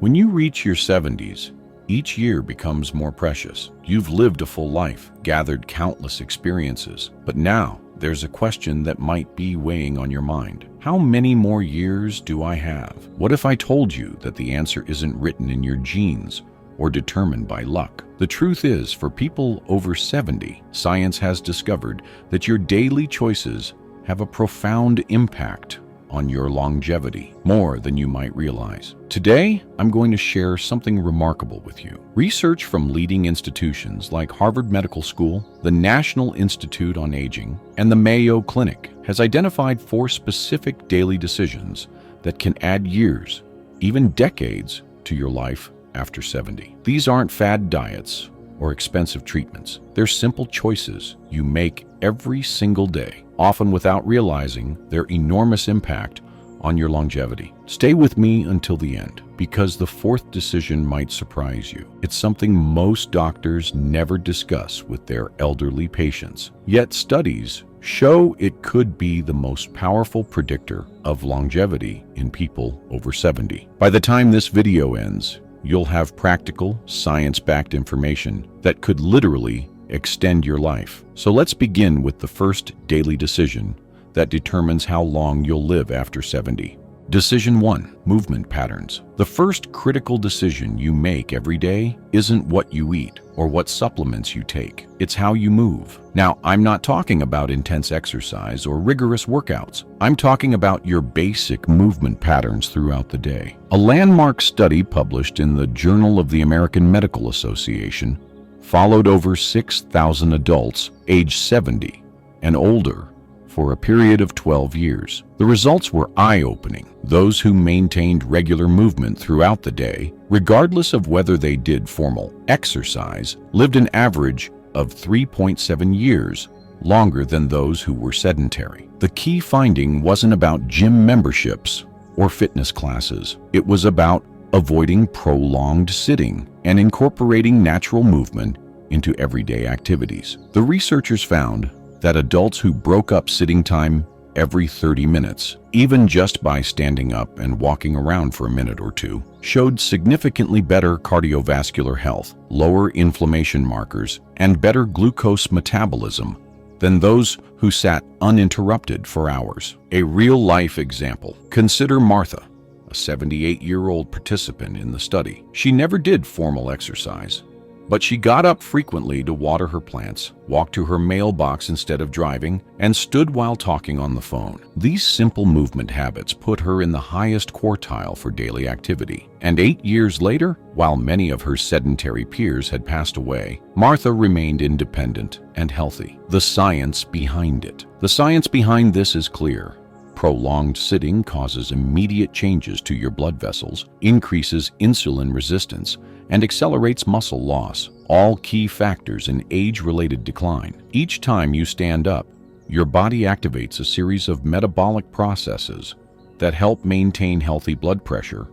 When you reach your 70s, each year becomes more precious. You've lived a full life, gathered countless experiences, but now there's a question that might be weighing on your mind. How many more years do I have? What if I told you that the answer isn't written in your genes or determined by luck? The truth is, for people over 70, science has discovered that your daily choices have a profound impact on your longevity, more than you might realize. Today, I'm going to share something remarkable with you. Research from leading institutions like Harvard Medical School, the National Institute on Aging, and the Mayo Clinic has identified 4 specific daily decisions that can add years, even decades, to your life after 70. These aren't fad diets or expensive treatments. They're simple choices you make every single day, often without realizing their enormous impact on your longevity. Stay with me until the end, because the 4th decision might surprise you. It's something most doctors never discuss with their elderly patients. Yet studies show it could be the most powerful predictor of longevity in people over 70. By the time this video ends, you'll have practical, science-backed information that could literally extend your life. So let's begin with the first daily decision that determines how long you'll live after 70. Decision 1, movement patterns. The first critical decision you make every day isn't what you eat or what supplements you take. It's how you move. Now, I'm not talking about intense exercise or rigorous workouts. I'm talking about your basic movement patterns throughout the day. A landmark study published in the Journal of the American Medical Association followed over 6,000 adults aged 70 and older for a period of 12 years. The results were eye-opening. Those who maintained regular movement throughout the day, regardless of whether they did formal exercise, lived an average of 3.7 years longer than those who were sedentary. The key finding wasn't about gym memberships or fitness classes. It was about avoiding prolonged sitting and incorporating natural movement into everyday activities. The researchers found that adults who broke up sitting time every 30 minutes, even just by standing up and walking around for a minute or two, showed significantly better cardiovascular health, lower inflammation markers, and better glucose metabolism than those who sat uninterrupted for hours. A real-life example. Consider Martha, a 78-year-old participant in the study. She never did formal exercise, but she got up frequently to water her plants, walked to her mailbox instead of driving, and stood while talking on the phone. These simple movement habits put her in the highest quartile for daily activity. And 8 years later, while many of her sedentary peers had passed away, Martha remained independent and healthy. The science behind it. The science behind this is clear. Prolonged sitting causes immediate changes to your blood vessels, increases insulin resistance, and accelerates muscle loss, all key factors in age-related decline. Each time you stand up, your body activates a series of metabolic processes that help maintain healthy blood pressure,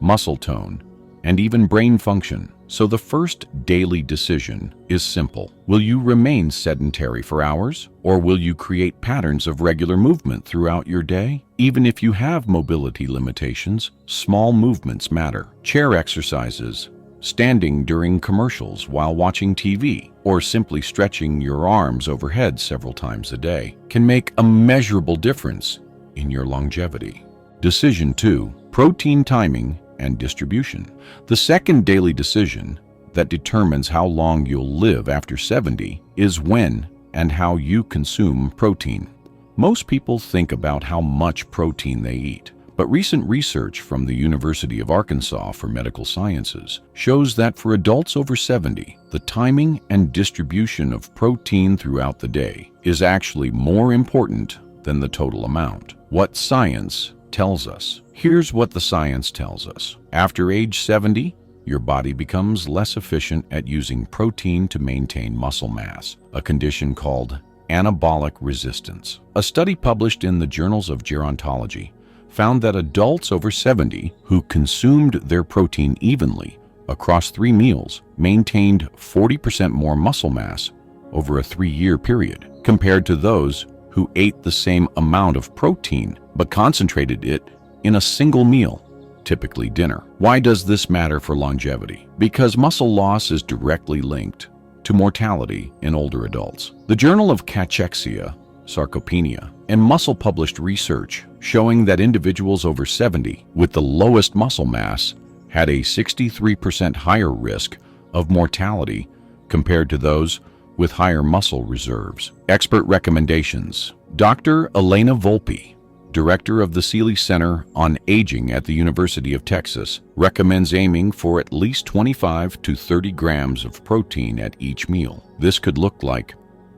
muscle tone, and even brain function. So the first daily decision is simple. Will you remain sedentary for hours, or will you create patterns of regular movement throughout your day? Even if you have mobility limitations, small movements matter. Chair exercises, standing during commercials while watching TV, or simply stretching your arms overhead several times a day can make a measurable difference in your longevity. Decision 2, protein timing and distribution. The second daily decision that determines how long you'll live after 70 is when and how you consume protein. Most people think about how much protein they eat, but recent research from the University of Arkansas for Medical Sciences shows that for adults over 70, the timing and distribution of protein throughout the day is actually more important than the total amount. What science tells us. Here's what the science tells us. After age 70, your body becomes less efficient at using protein to maintain muscle mass, a condition called anabolic resistance. A study published in the Journals of Gerontology found that adults over 70 who consumed their protein evenly across 3 meals maintained 40% more muscle mass over a 3-year period compared to those who ate the same amount of protein but concentrated it in a single meal typically dinner. Why does this matter for longevity? Because muscle loss is directly linked to mortality in older adults. The Journal of Cachexia, Sarcopenia, and Muscle published research showing that individuals over 70 with the lowest muscle mass had a 63% higher risk of mortality compared to those with higher muscle reserves. Expert recommendations. Dr. Elena Volpe, director of the Seeley Center on Aging at the University of Texas, recommends aiming for at least 25 to 30 grams of protein at each meal. This could look like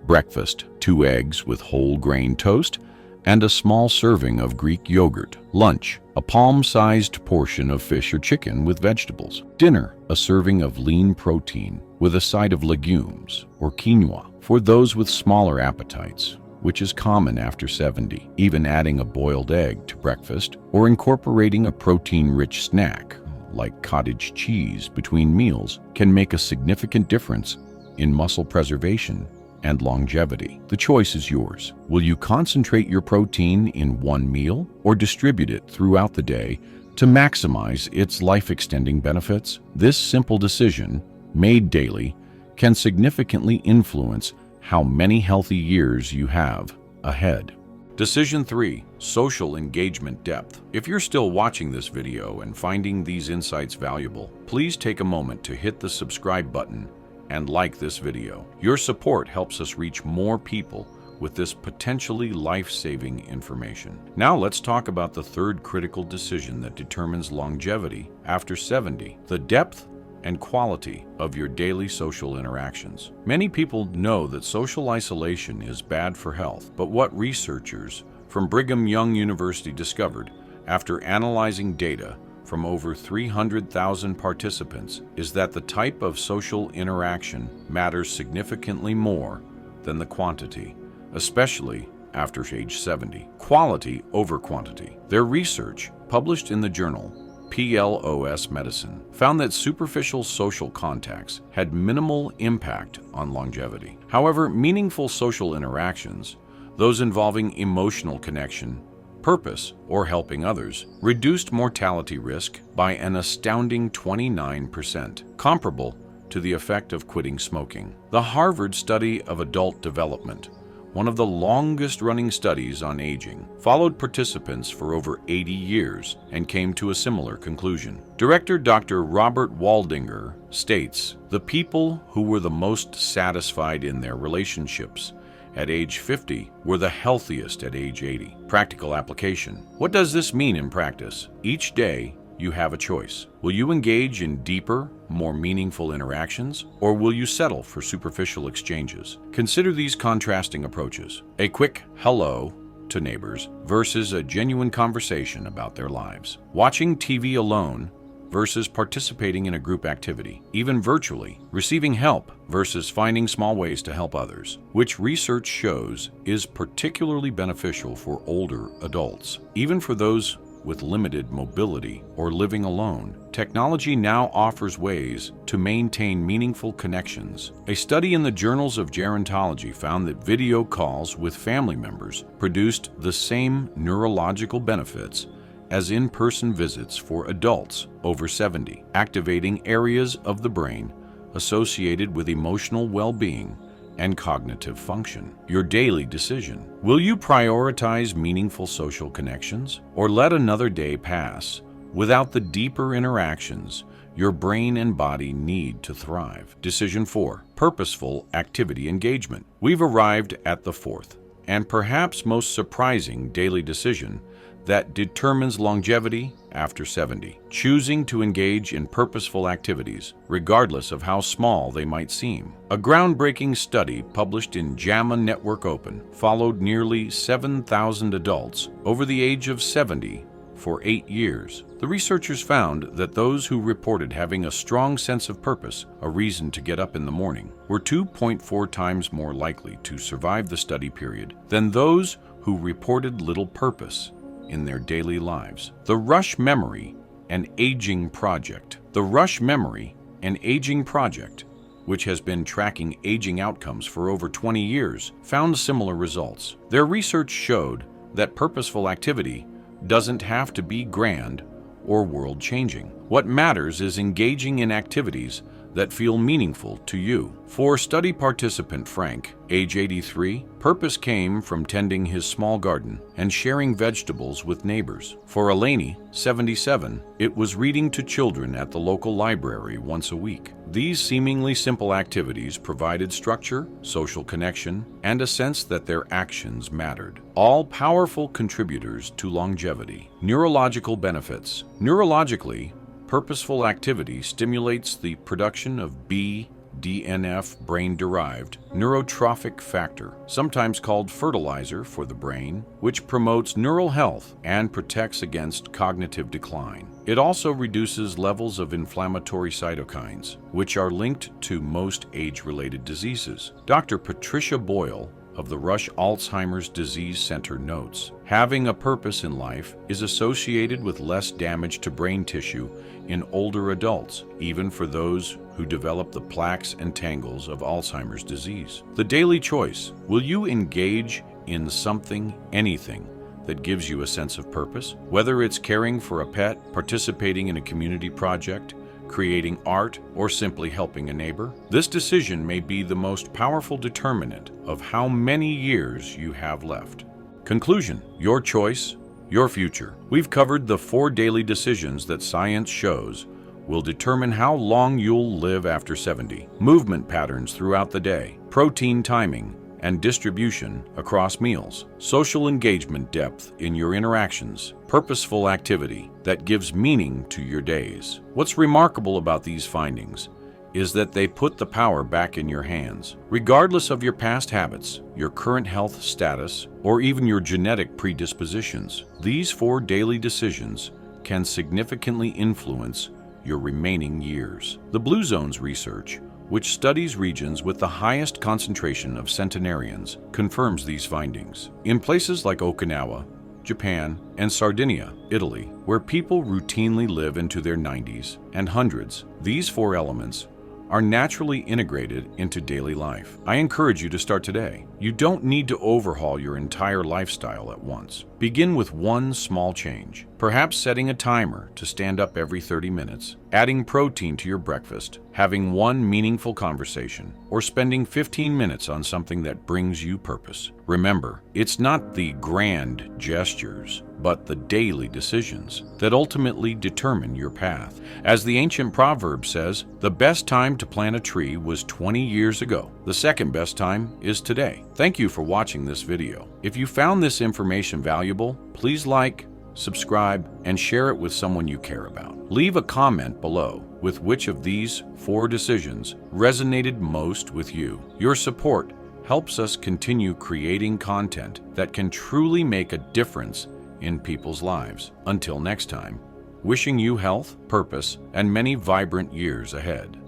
breakfast, 2 eggs with whole grain toast, and a small serving of Greek yogurt. Lunch, a palm-sized portion of fish or chicken with vegetables. Dinner, a serving of lean protein with a side of legumes or quinoa. For those with smaller appetites, which is common after 70, even adding a boiled egg to breakfast or incorporating a protein-rich snack like cottage cheese between meals can make a significant difference in muscle preservation and longevity. The choice is yours. Will you concentrate your protein in one meal or distribute it throughout the day to maximize its life-extending benefits? This simple decision, made daily, can significantly influence how many healthy years you have ahead. Decision 3. Social engagement depth. If you're still watching this video and finding these insights valuable, please take a moment to hit the subscribe button and like this video. Your support helps us reach more people with this potentially life-saving information. Now let's talk about the third critical decision that determines longevity after 70, the depth and quality of your daily social interactions. Many people know that social isolation is bad for health, but what researchers from Brigham Young University discovered after analyzing data from over 300,000 participants is that the type of social interaction matters significantly more than the quantity, especially after age 70. Quality over quantity. Their research, published in the journal PLOS Medicine, found that superficial social contacts had minimal impact on longevity. However, meaningful social interactions, those involving emotional connection, purpose, or helping others, reduced mortality risk by an astounding 29%, comparable to the effect of quitting smoking. The Harvard Study of Adult Development, one of the longest-running studies on aging, followed participants for over 80 years and came to a similar conclusion. Director Dr. Robert Waldinger states, "The people who were the most satisfied in their relationships at age 50 were the healthiest at age 80. Practical application. What does this mean in practice? Each day, you have a choice. Will you engage in deeper, more meaningful interactions, or will you settle for superficial exchanges? Consider these contrasting approaches. A quick hello to neighbors versus a genuine conversation about their lives. Watching TV alone versus participating in a group activity, even virtually, receiving help versus finding small ways to help others, which research shows is particularly beneficial for older adults. Even for those with limited mobility or living alone, technology now offers ways to maintain meaningful connections. A study in the Journals of Gerontology found that video calls with family members produced the same neurological benefits as in-person visits for adults over 70, activating areas of the brain associated with emotional well-being and cognitive function. Your daily decision. Will you prioritize meaningful social connections or let another day pass without the deeper interactions your brain and body need to thrive? Decision 4. Purposeful activity engagement. We've arrived at the fourth and perhaps most surprising daily decision that determines longevity after 70. Choosing to engage in purposeful activities, regardless of how small they might seem. A groundbreaking study published in JAMA Network Open followed nearly 7,000 adults over the age of 70 for 8 years. The researchers found that those who reported having a strong sense of purpose, a reason to get up in the morning, were 2.4 times more likely to survive the study period than those who reported little purpose in their daily lives. The Rush Memory and Aging Project. The Rush Memory and Aging Project, which has been tracking aging outcomes for over 20 years, found similar results. Their research showed that purposeful activity doesn't have to be grand or world-changing. What matters is engaging in activities that feel meaningful to you. For study participant Frank, age 83, purpose came from tending his small garden and sharing vegetables with neighbors. For Eleni, 77, it was reading to children at the local library once a week. These seemingly simple activities provided structure, social connection, and a sense that their actions mattered. All powerful contributors to longevity. Neurological benefits. Neurologically, purposeful activity stimulates the production of BDNF, brain-derived neurotrophic factor, sometimes called fertilizer for the brain, which promotes neural health and protects against cognitive decline. It also reduces levels of inflammatory cytokines, which are linked to most age-related diseases. Dr. Patricia Boyle of the Rush Alzheimer's Disease Center notes, having a purpose in life is associated with less damage to brain tissue in older adults, even for those who develop the plaques and tangles of Alzheimer's disease. The daily choice. Will you engage in something, anything, that gives you a sense of purpose? Whether it's caring for a pet, participating in a community project, creating art, or simply helping a neighbor, this decision may be the most powerful determinant of how many years you have left. Conclusion: your choice, your future. We've covered the 4 daily decisions that science shows will determine how long you'll live after 70. Movement patterns throughout the day, protein timing and distribution across meals, social engagement depth in your interactions, purposeful activity that gives meaning to your days. What's remarkable about these findings is that they put the power back in your hands. Regardless of your past habits, your current health status, or even your genetic predispositions, these 4 daily decisions can significantly influence your remaining years. The Blue Zones research, which studies regions with the highest concentration of centenarians, confirms these findings. In places like Okinawa, Japan, and Sardinia, Italy, where people routinely live into their 90s and hundreds, these 4 elements are naturally integrated into daily life. I encourage you to start today. You don't need to overhaul your entire lifestyle at once. Begin with one small change, perhaps setting a timer to stand up every 30 minutes, adding protein to your breakfast, having one meaningful conversation, or spending 15 minutes on something that brings you purpose. Remember, it's not the grand gestures, but the daily decisions that ultimately determine your path. As the ancient proverb says, the best time to plant a tree was 20 years ago. The second best time is today. Thank you for watching this video. If you found this information valuable, please like, subscribe, and share it with someone you care about. Leave a comment below with which of these 4 decisions resonated most with you. Your support helps us continue creating content that can truly make a difference in people's lives. Until next time, wishing you health, purpose, and many vibrant years ahead.